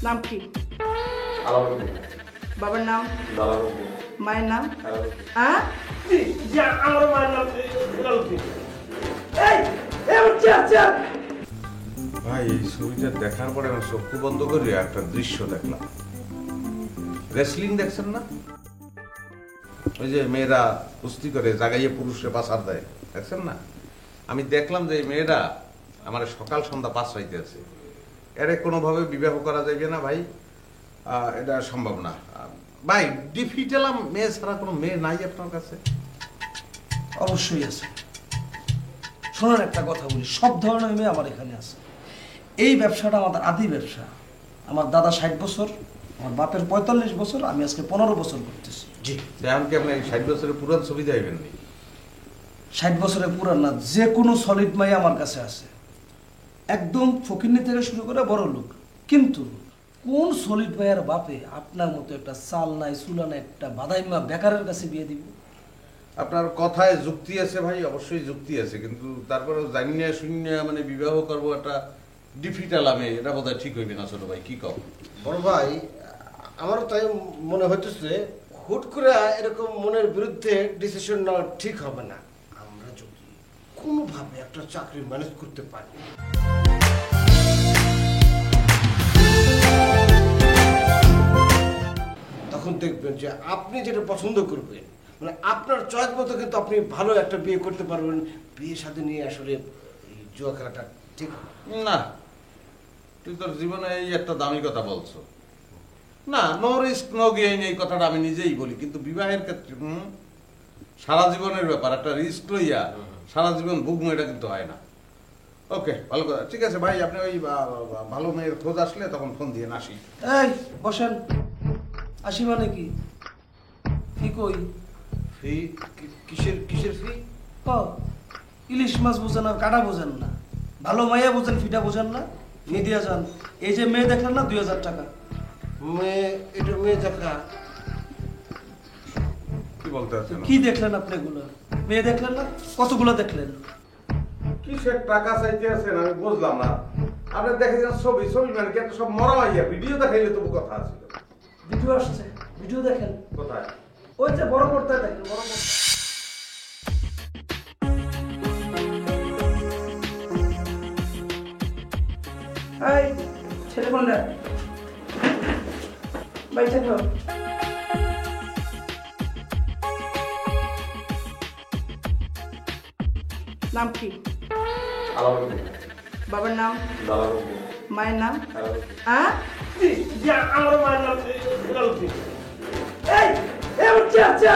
নাম কি? আলাউদ্দিন। বাবার নাম? জালালউদ্দিন। মায়ের নাম? আলাউদ্দিন। হ্যাঁ জি জি আমার মায়ের নাম জালালউদ্দিন। এই আচ্ছা ভাই এই ছবিটা দেখার পরে আমি চক্ষু বন্ধ করে একটা দৃশ্য দেখলাম। রেসলিং দেখছেন না? ওই যে মেয়েরা কুস্তি করে জাগাইয়ে পুরুষে পাচার দেয়, দেখছেন না? আমি দেখলাম যে এই মেয়েরা আমার সকাল সন্ধ্যা পাঁচ হইতে আছে, এর কোনোভাবে বিবাহ করা যাবে না ভাই, এটা সম্ভব না ভাই। ডিফিট এলাম, মেয়ে ছাড়া কোনো মেয়ে নাই আপনার কাছে? অবশ্যই আছে। শোনেন একটা কথা বলি, সব ধরনের মেয়ে আমার এখানে আছে। এই ব্যবসাটা আমাদের আদি ব্যবসা। আমার দাদা 60 বছর, আমার বাপের 45 বছর, আমি আজকে 15 বছর করতেছি। জি, এখন কি আপনি 60 বছরের পুরান ছবি দেবেন নি? 60 বছরের পুরান না, যে কোনো সলিড মাই আমার কাছে আছে, একদম ফকিন্নি থেকে শুরু করে বড় লোক। কিন্তু কোন সলিড ভাইয়ের বাপে আপনার মতো একটা চাল নাই চুলা নাই একটা বাদাইমা বেকারের কাছে বিয়ে দিব? আপনার কথায় যুক্তি আছে ভাই, অবশ্যই যুক্তি আছে, কিন্তু তারপরে জানি না শূন্য মানে বিবাহ করবো একটা ডিফিট আলামে, এটা বোধহয় ঠিক হইবে না ছোট ভাই, কি কও? বড় ভাই, আমারও তাই মনে হইতেছে হুট করে এরকম মনের বিরুদ্ধে ডিসিশন নেওয়া ঠিক হবে না। আমরা যদি কোনোভাবে একটা চাকরি ম্যানেজ করতে পারি, তখন দেখবেন যে আপনি যেটা পছন্দ করবেন, মানে আপনার চয়েস মতো কিন্তু আপনি ভালো একটা বিয়ে করতে পারবেন। বিয়ে শাদী নিয়ে আসলে এই জুয়া খেলাটা ঠিক হবে না, তুই তোর জীবনে এই একটা দামি কথা বলছো না। নো রিস্ক নো গেইন, এই কথাটা আমি নিজেই বলি, কিন্তু বিবাহের ক্ষেত্রে সারা জীবনের ব্যাপার, একটা রিস্ক লইয়া সারা জীবন ভুগবো, এটা কিন্তু হয় না। ওকে, ভালো কথা, ঠিক আছে ভাই, আপনি ওই ভালো মেয়ের খোঁজ আসলে তখন ফোন দিয়ে আসি। এই বসেন। আসি মানে কি? কি কই? ফি কিসের কিসের ফি? ও, ইলিশ মাছ বোঝেন আর কাটা বোঝেন না, ভালো মাইয়া বোঝেন, ফিটা বোঝেন না, নিয়ে দিয়া যান। এই যে মেয়ে দেখলেন না, 2000 টাকা। মেয়ে, এটা মেয়ে দেখা? কি বলতে আছেন? কি দেখলেন আপনি এগুলো? মেয়ে দেখলেন না? কতগুলো দেখলেন? কিসের টাকা চাইতে আছেন আমি বুঝলাম না। আপনি দেখেছেন ছবি, ছবি মানে কি একটা সব মরা মাইয়া, ভিডিও দেখাইলে তবু কথা আছে। ভিডিও আসছে, ভিডিও দেখেন। কোথায়? ওই যে বড় পর্দায় দেখেন, বড় পর্দা। এই ছেলে কোনটা? বাইচা খাও। নাম কি? আলাউদ্দিন। বাবার নাম? জালালউদ্দিন। মায়ের নাম? আলাউদ্দিন। হ্যাঁ জি জি আমার মায়ের নাম জালালউদ্দিন। এই আচ্ছা